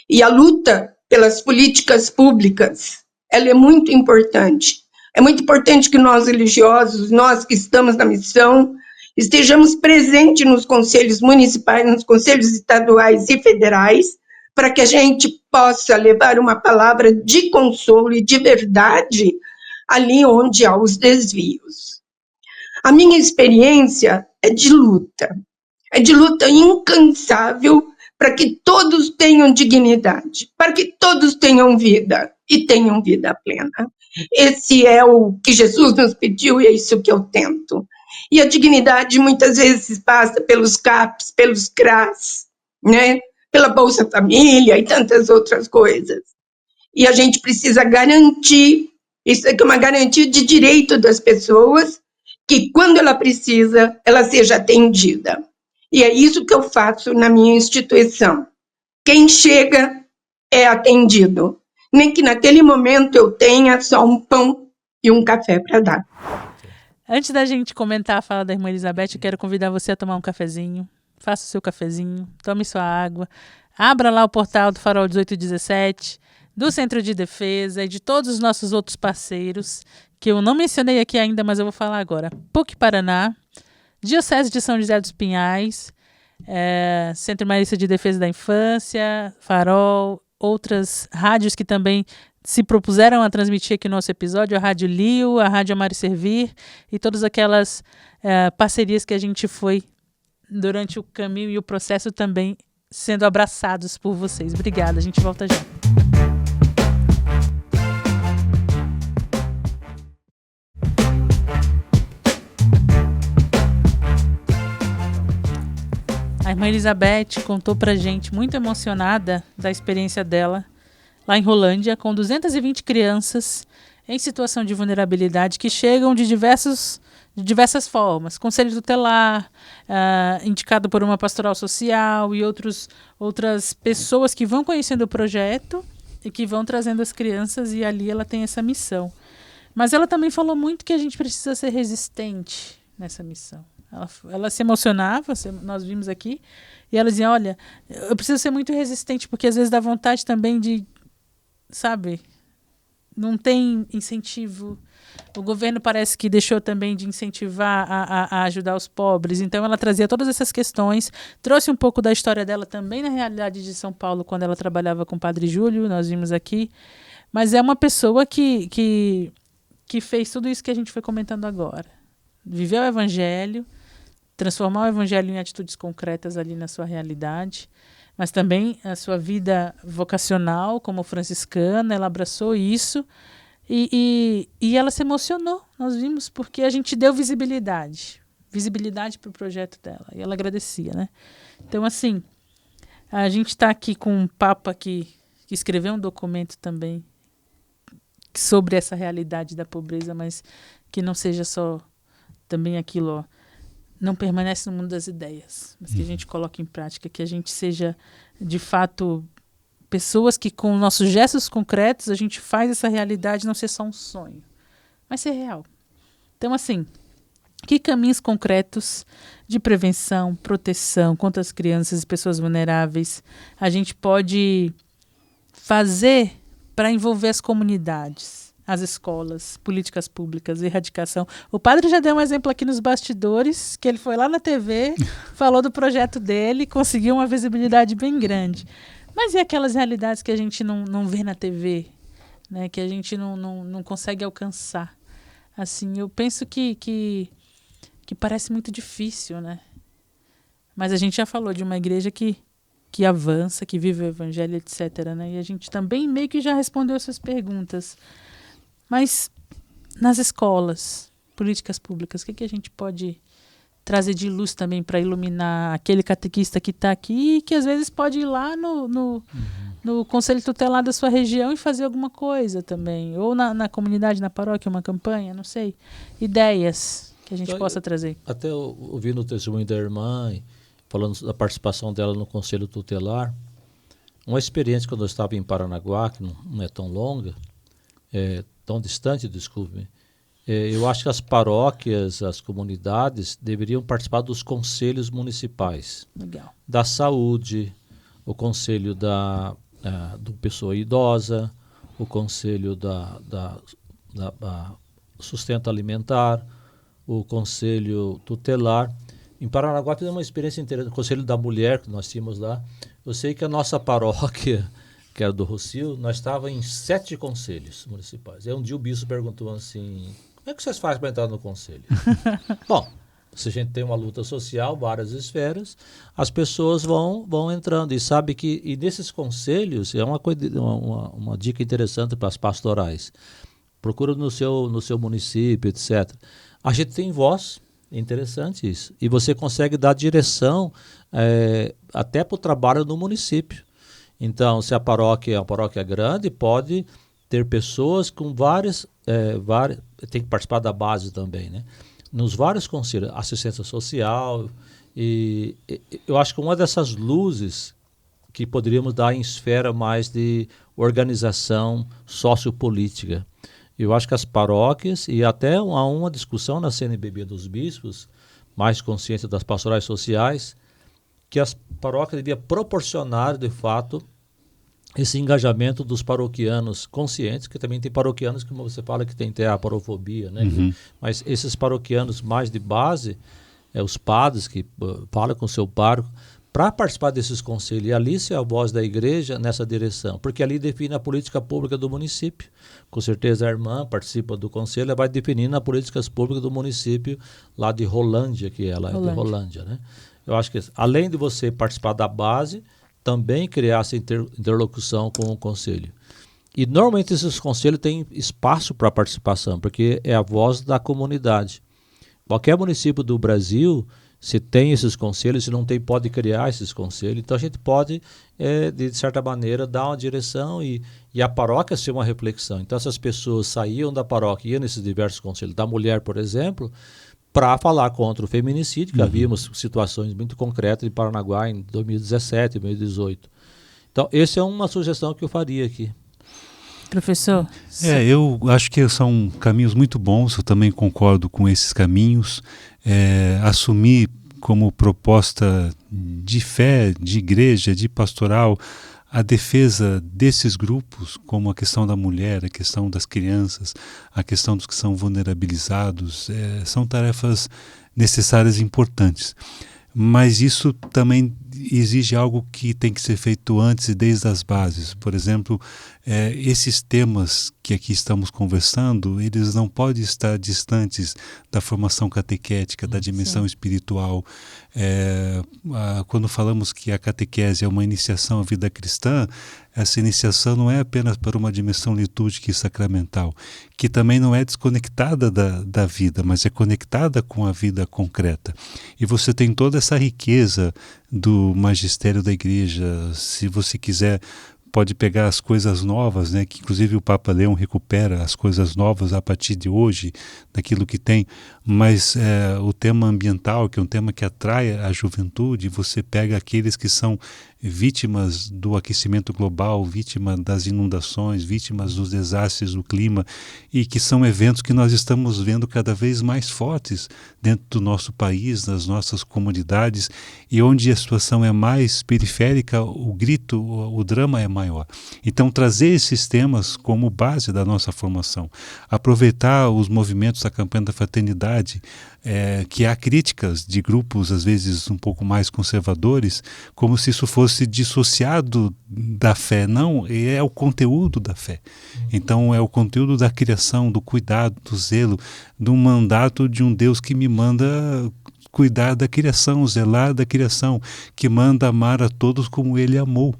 E a luta pelas políticas públicas, ela é muito importante. É muito importante que nós religiosos, nós que estamos na missão, estejamos presentes nos conselhos municipais, nos conselhos estaduais e federais, para que a gente possa levar uma palavra de consolo e de verdade ali onde há os desvios. A minha experiência é de luta incansável para que todos tenham dignidade, para que todos tenham vida e tenham vida plena. Esse é o que Jesus nos pediu e é isso que eu tento. E a dignidade muitas vezes passa pelos CAPs, pelos CRAS, né? Pela Bolsa Família e tantas outras coisas. E a gente precisa garantir, isso aqui é uma garantia de direito das pessoas, que quando ela precisa, ela seja atendida. E é isso que eu faço na minha instituição. Quem chega é atendido. Nem que naquele momento eu tenha só um pão e um café para dar. Antes da gente comentar a fala da irmã Elizabeth, eu quero convidar você a tomar um cafezinho. Faça o seu cafezinho, tome sua água. Abra lá o portal do Farol 1817, do Centro de Defesa e de todos os nossos outros parceiros, que eu não mencionei aqui ainda, mas eu vou falar agora. PUC Paraná, Diocese de São José dos Pinhais, Centro Marista de Defesa da Infância, Farol, outras rádios que também se propuseram a transmitir aqui no nosso episódio, a Rádio Lio, a Rádio Amar e Servir e todas aquelas parcerias que a gente foi durante o caminho e o processo também sendo abraçados por vocês. Obrigada, a gente volta já. A irmã Elizabeth contou pra gente, muito emocionada, da experiência dela lá em Rolândia, com 220 crianças em situação de vulnerabilidade que chegam de diversas formas. Conselho tutelar, indicado por uma pastoral social e outras pessoas que vão conhecendo o projeto e que vão trazendo as crianças, e ali ela tem essa missão. Mas ela também falou muito que a gente precisa ser resistente nessa missão. Ela se emocionava, nós vimos aqui, e ela dizia, olha, eu preciso ser muito resistente, porque às vezes dá vontade também de, sabe, não tem incentivo. O governo parece que deixou também de incentivar a ajudar os pobres. Então ela trazia todas essas questões, trouxe um pouco da história dela também na realidade de São Paulo, quando ela trabalhava com o Padre Júlio, nós vimos aqui. Mas é uma pessoa que fez tudo isso que a gente foi comentando agora. Viveu o evangelho, transformar o evangelho em atitudes concretas ali na sua realidade, mas também a sua vida vocacional como franciscana, ela abraçou isso e ela se emocionou, nós vimos, porque a gente deu visibilidade para o projeto dela, e ela agradecia, né? Então, assim, a gente está aqui com um papa que escreveu um documento também sobre essa realidade da pobreza, mas que não seja só também aquilo, ó, não permanece no mundo das ideias, mas que a gente coloque em prática, que a gente seja, de fato, pessoas que com nossos gestos concretos a gente faz essa realidade não ser só um sonho, mas ser real. Então, assim, que caminhos concretos de prevenção, proteção contra as crianças e pessoas vulneráveis a gente pode fazer para envolver as comunidades, as escolas, políticas públicas, erradicação. O padre já deu um exemplo aqui nos bastidores, que ele foi lá na TV, falou do projeto dele, conseguiu uma visibilidade bem grande. Mas e aquelas realidades que a gente não vê na TV, né, que a gente não consegue alcançar? Assim, eu penso que parece muito difícil, né? Mas a gente já falou de uma igreja que que avança, que vive o evangelho, etc., né? E a gente também meio que já respondeu essas perguntas. Mas nas escolas, políticas públicas, o que a gente pode trazer de luz também para iluminar aquele catequista que está aqui e que às vezes pode ir lá no conselho tutelar da sua região e fazer alguma coisa também, ou na comunidade, na paróquia, uma campanha, não sei. Ideias que a gente possa trazer. Até ouvindo o testemunho da irmã, falando da participação dela no conselho tutelar, uma experiência quando eu estava em Paranaguá, que não é tão longa, tão distante, desculpe-me, eu acho que as paróquias, as comunidades deveriam participar dos conselhos municipais. Legal. Da saúde, o conselho do pessoa idosa, o conselho da sustento alimentar, o conselho tutelar. Em Paranaguá tivemos uma experiência interessante, o conselho da mulher que nós tínhamos lá. Eu sei que a nossa paróquia, que era do Rocio, nós estávamos em 7 conselhos municipais. Aí um dia o bispo perguntou assim, como é que vocês fazem para entrar no conselho? Bom, se a gente tem uma luta social, várias esferas, as pessoas vão entrando e sabe que nesses conselhos, é uma dica interessante para as pastorais, procura no seu município, etc. A gente tem voz, é interessante isso, e você consegue dar direção até para o trabalho no município. Então, se a paróquia é uma paróquia grande, pode ter pessoas com várias, tem que participar da base também, né? Nos vários conselhos, assistência social, e eu acho que uma dessas luzes que poderíamos dar em esfera mais de organização sociopolítica. Eu acho que as paróquias, e até há uma discussão na CNBB dos bispos, mais consciência das pastorais sociais, que as paróquias deviam proporcionar, de fato, esse engajamento dos paroquianos conscientes, que também tem paroquianos, como você fala, que tem a parofobia, né? Uhum. Mas esses paroquianos mais de base, os padres que falam com o seu pároco, para participar desses conselhos, e ali ser a voz da igreja nessa direção, porque ali define a política pública do município. Com certeza a irmã participa do conselho, ela vai definindo as políticas públicas do município lá de Rolândia, que ela é de Rolândia, né? Eu acho que além de você participar da base, também criar essa interlocução com o conselho. E normalmente esses conselhos têm espaço para participação, porque é a voz da comunidade. Qualquer município do Brasil, se tem esses conselhos, se não tem, pode criar esses conselhos. Então a gente pode, de certa maneira, dar uma direção e a paróquia ser uma reflexão. Então essas pessoas saíam da paróquia, iam nesses diversos conselhos. Da mulher, por exemplo, para falar contra o feminicídio, que havíamos situações muito concretas em Paranaguá em 2017, 2018. Então, essa é uma sugestão que eu faria aqui. Professor? Eu acho que são caminhos muito bons, eu também concordo com esses caminhos. Assumir como proposta de fé, de igreja, de pastoral, a defesa desses grupos, como a questão da mulher, a questão das crianças, a questão dos que são vulnerabilizados, são tarefas necessárias e importantes. Mas isso também exige algo que tem que ser feito antes e desde as bases. Por exemplo, esses temas que aqui estamos conversando, eles não podem estar distantes da formação catequética, da dimensão espiritual. Quando falamos que a catequese é uma iniciação à vida cristã, essa iniciação não é apenas para uma dimensão litúrgica e sacramental, que também não é desconectada da vida, mas é conectada com a vida concreta. E você tem toda essa riqueza do magistério da igreja. Se você quiser, pode pegar as coisas novas, né, que inclusive o Papa Leão recupera as coisas novas a partir de hoje, daquilo que tem, mas o tema ambiental, que é um tema que atrai a juventude, você pega aqueles que são vítimas do aquecimento global, vítimas das inundações, vítimas dos desastres do clima, e que são eventos que nós estamos vendo cada vez mais fortes dentro do nosso país, nas nossas comunidades, e onde a situação é mais periférica, o grito, o drama é maior. Então, trazer esses temas como base da nossa formação, aproveitar os movimentos da campanha da fraternidade, que há críticas de grupos, às vezes, um pouco mais conservadores, como se isso fosse dissociado da fé. Não, é o conteúdo da fé. Então, é o conteúdo da criação, do cuidado, do zelo, do mandato de um Deus que me manda cuidar da criação, zelar da criação, que manda amar a todos como ele amou.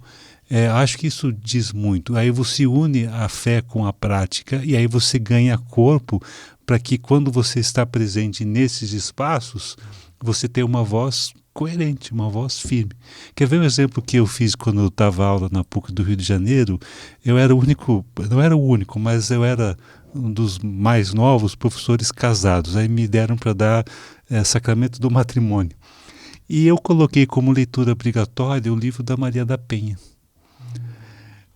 Acho que isso diz muito. Aí você une a fé com a prática e aí você ganha corpo para que quando você está presente nesses espaços, você tenha uma voz coerente, uma voz firme. Quer ver um exemplo que eu fiz quando eu dava aula na PUC do Rio de Janeiro? Eu era o único, não era o único, mas eu era um dos mais novos professores casados. Aí me deram para dar sacramento do matrimônio. E eu coloquei como leitura obrigatória o livro da Maria da Penha.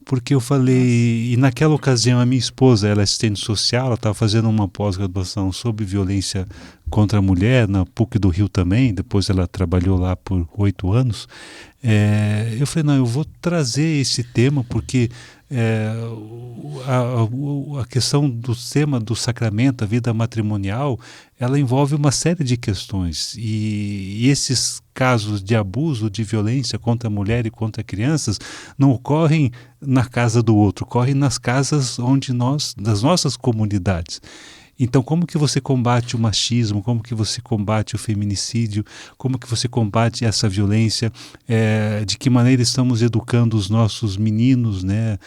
Porque eu falei, e naquela ocasião a minha esposa, ela é assistente social, ela estava fazendo uma pós-graduação sobre violência contra a mulher, na PUC do Rio também, depois ela trabalhou lá por 8 anos. Eu falei, não, eu vou trazer esse tema porque a questão do tema do sacramento, a vida matrimonial, ela envolve uma série de questões e esses casos de abuso, de violência contra a mulher e contra crianças não ocorrem na casa do outro, ocorrem nas casas das nossas comunidades. Então, como que você combate o machismo, como que você combate o feminicídio, como que você combate essa violência, de que maneira estamos educando os nossos meninos, né,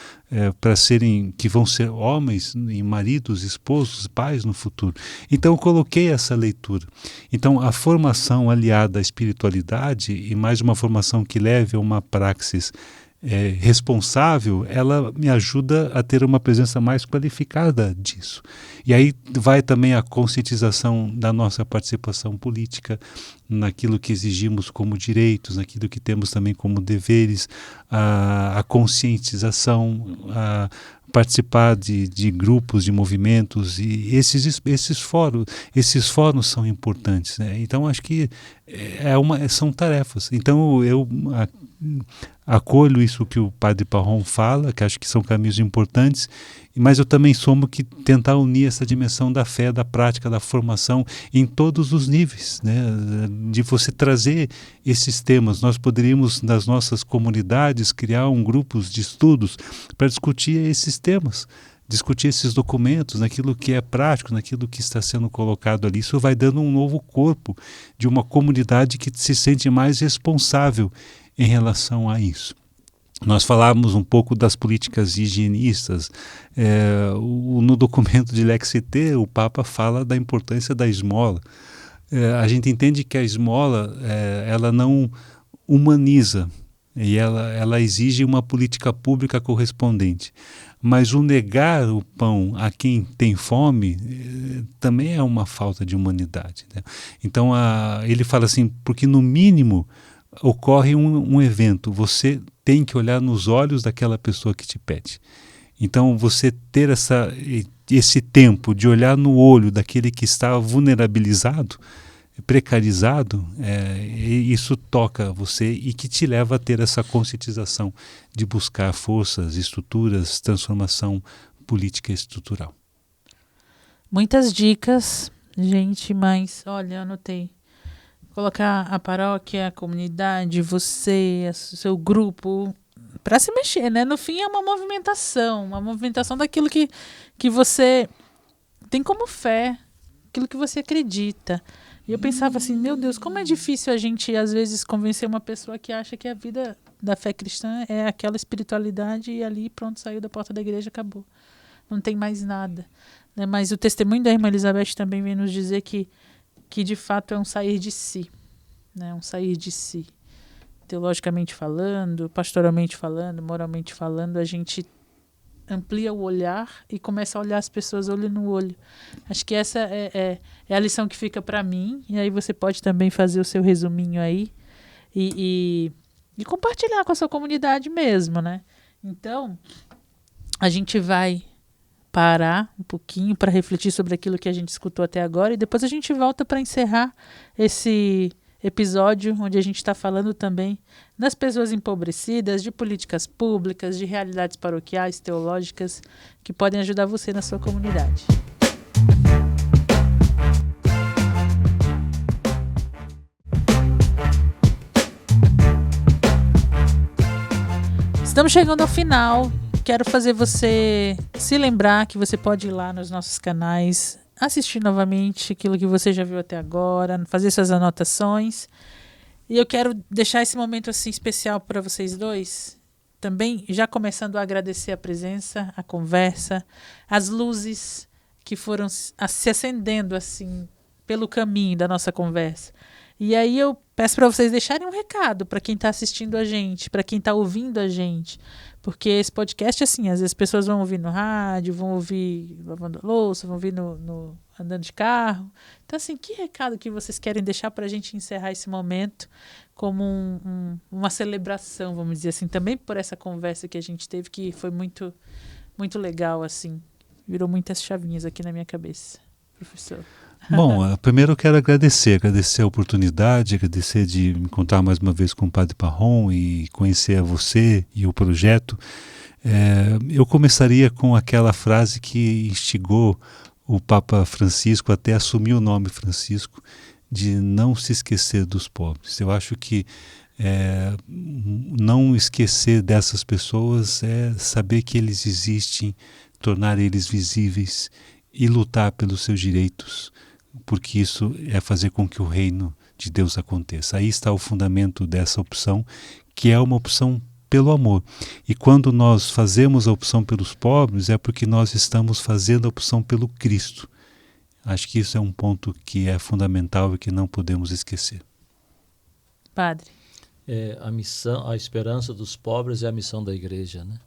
que vão ser homens, maridos, esposos, pais no futuro. Então, eu coloquei essa leitura. Então, a formação aliada à espiritualidade e mais uma formação que leve a uma praxis responsável, ela me ajuda a ter uma presença mais qualificada disso. E aí vai também a conscientização da nossa participação política, naquilo que exigimos como direitos, naquilo que temos também como deveres, a conscientização, a participar de grupos, de movimentos, e esses fóruns são importantes, né? Então acho que são tarefas. Então eu acolho isso que o Padre Parron fala, que acho que são caminhos importantes, mas eu também somo que tentar unir essa dimensão da fé, da prática, da formação em todos os níveis, né? De você trazer esses temas. Nós poderíamos, nas nossas comunidades, criar grupos de estudos para discutir esses temas, discutir esses documentos, naquilo que é prático, naquilo que está sendo colocado ali. Isso vai dando um novo corpo de uma comunidade que se sente mais responsável em relação a isso. Nós falávamos um pouco das políticas higienistas. No documento de Lex IT, o Papa fala da importância da esmola. A gente entende que a esmola ela não humaniza e ela exige uma política pública correspondente. Mas o negar o pão a quem tem fome também é uma falta de humanidade, né? Então ele fala assim, porque no mínimo ocorre um evento, você tem que olhar nos olhos daquela pessoa que te pede. Então você ter esse tempo de olhar no olho daquele que está vulnerabilizado, precarizado, isso toca você e que te leva a ter essa conscientização de buscar forças, estruturas, transformação política e estrutural. Muitas dicas, gente, mas olha, eu anotei. Colocar a paróquia, a comunidade, você, seu grupo, para se mexer, né? No fim é uma movimentação daquilo que você tem como fé, aquilo que você acredita. E eu pensava assim, meu Deus, como é difícil a gente, às vezes, convencer uma pessoa que acha que a vida da fé cristã é aquela espiritualidade e ali, pronto, saiu da porta da igreja, acabou. Não tem mais nada, né? Mas o testemunho da irmã Elizabeth também vem nos dizer que de fato é um sair de si, né? Um sair de si. Teologicamente falando, pastoralmente falando, moralmente falando, a gente amplia o olhar e começa a olhar as pessoas olho no olho. Acho que essa é a lição que fica para mim, e aí você pode também fazer o seu resuminho aí e compartilhar com a sua comunidade mesmo, né? Então, a gente vai parar um pouquinho para refletir sobre aquilo que a gente escutou até agora e depois a gente volta para encerrar esse episódio onde a gente está falando também das pessoas empobrecidas, de políticas públicas, de realidades paroquiais, teológicas que podem ajudar você na sua comunidade. Estamos chegando ao final. Quero fazer você se lembrar que você pode ir lá nos nossos canais assistir novamente aquilo que você já viu até agora, fazer suas anotações. E eu quero deixar esse momento assim especial para vocês dois, também já começando a agradecer a presença, a conversa, as luzes que foram se acendendo assim pelo caminho da nossa conversa. E aí eu peço para vocês deixarem um recado para quem está assistindo a gente, para quem está ouvindo a gente, porque esse podcast, assim, às vezes as pessoas vão ouvir no rádio, vão ouvir lavando a louça, vão ouvir andando de carro. Então, assim, que recado que vocês querem deixar para a gente encerrar esse momento como uma celebração, vamos dizer assim, também por essa conversa que a gente teve, que foi muito, muito legal, assim, virou muitas chavinhas aqui na minha cabeça, professor. Bom, primeiro eu quero agradecer a oportunidade, agradecer de me encontrar mais uma vez com o Padre Parron e conhecer a você e o projeto. Eu começaria com aquela frase que instigou o Papa Francisco até assumir o nome Francisco, de não se esquecer dos pobres. Eu acho que não esquecer dessas pessoas é saber que eles existem, tornar eles visíveis e lutar pelos seus direitos, porque isso é fazer com que o reino de Deus aconteça. Aí está o fundamento dessa opção, que é uma opção pelo amor. E quando nós fazemos a opção pelos pobres, é porque nós estamos fazendo a opção pelo Cristo. Acho que isso é um ponto que é fundamental e que não podemos esquecer. Padre. A missão, a esperança dos pobres é a missão da igreja, né?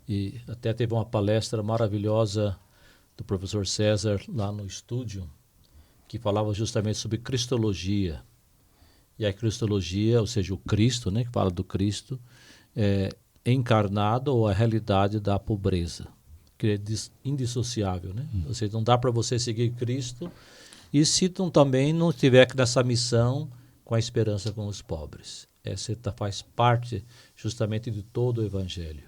E até teve uma palestra maravilhosa do professor César lá no estúdio, que falava justamente sobre cristologia. E a cristologia, ou seja, o Cristo, né, que fala do Cristo, encarnado ou a realidade da pobreza, que é indissociável, né? Ou seja, não dá para você seguir Cristo e se também não estiver nessa missão com a esperança com os pobres. Essa faz parte justamente de todo o Evangelho.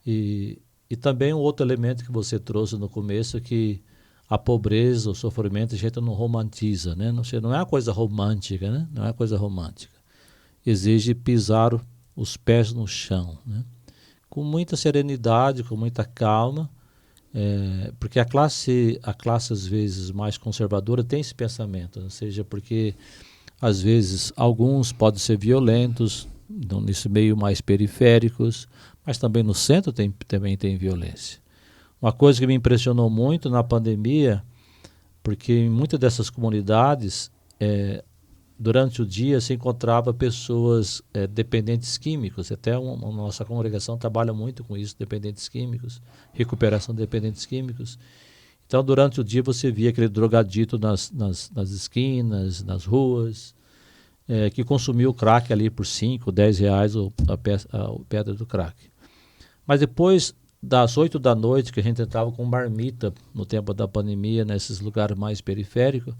E também um outro elemento que você trouxe no começo, que a pobreza, o sofrimento, a gente não romantiza, né? Não é uma coisa romântica, né? Não é uma coisa romântica. Exige pisar os pés no chão, né? Com muita serenidade, com muita calma, porque a classe às vezes mais conservadora tem esse pensamento, ou seja, porque às vezes alguns podem ser violentos, nesse meio mais periféricos, mas também no centro também tem violência. Uma coisa que me impressionou muito na pandemia, porque em muitas dessas comunidades, durante o dia se encontrava pessoas dependentes químicos. Até a nossa congregação trabalha muito com isso, dependentes químicos, recuperação de dependentes químicos. Então, durante o dia você via aquele drogadito nas esquinas, nas ruas, que consumia o crack ali por 5, 10 reais a pedra do crack. Mas depois das 8 da noite, que a gente entrava com marmita no tempo da pandemia, nesses lugares mais periféricos,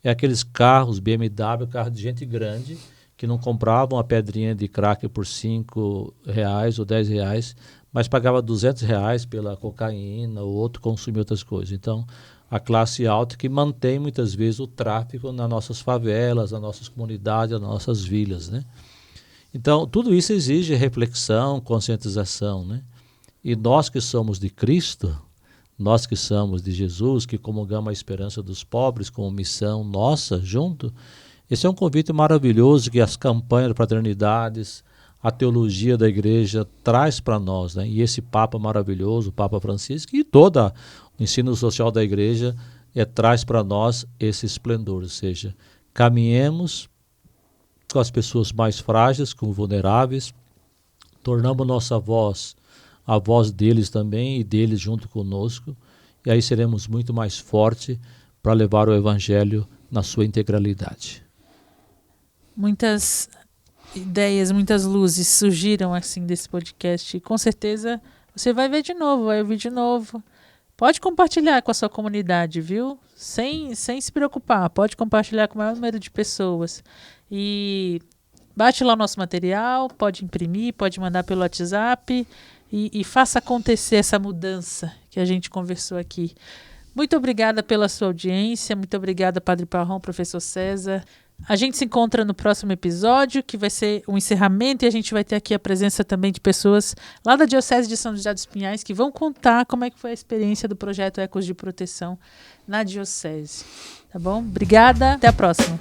aqueles carros BMW, carro de gente grande, que não compravam a pedrinha de crack por 5 reais ou 10 reais, mas pagava 200 reais pela cocaína, ou outro consumia outras coisas. Então, a classe alta que mantém muitas vezes o tráfico nas nossas favelas, nas nossas comunidades, nas nossas vilas, né? Então, tudo isso exige reflexão, conscientização, né? E nós que somos de Cristo, nós que somos de Jesus, que comungamos a esperança dos pobres como missão nossa junto, esse é um convite maravilhoso que as campanhas de fraternidades, a teologia da igreja traz para nós, né? E esse Papa maravilhoso, o Papa Francisco, e todo o ensino social da igreja traz para nós esse esplendor, ou seja, caminhemos com as pessoas mais frágeis, com vulneráveis, tornamos nossa voz a voz deles também e deles junto conosco, e aí seremos muito mais fortes para levar o Evangelho na sua integralidade. Muitas ideias, muitas luzes surgiram assim desse podcast, e com certeza você vai ver de novo, vai ouvir de novo. Pode compartilhar com a sua comunidade, viu? Sem se preocupar, pode compartilhar com o maior número de pessoas. E bate lá o nosso material, pode imprimir, pode mandar pelo WhatsApp e faça acontecer essa mudança que a gente conversou aqui. Muito obrigada pela sua audiência, muito obrigada, Padre Parron, professor César. A gente se encontra no próximo episódio, que vai ser um encerramento, e a gente vai ter aqui a presença também de pessoas lá da Diocese de São José dos Pinhais que vão contar como é que foi a experiência do projeto Ecos de Proteção na Diocese. Tá bom? Obrigada, até a próxima.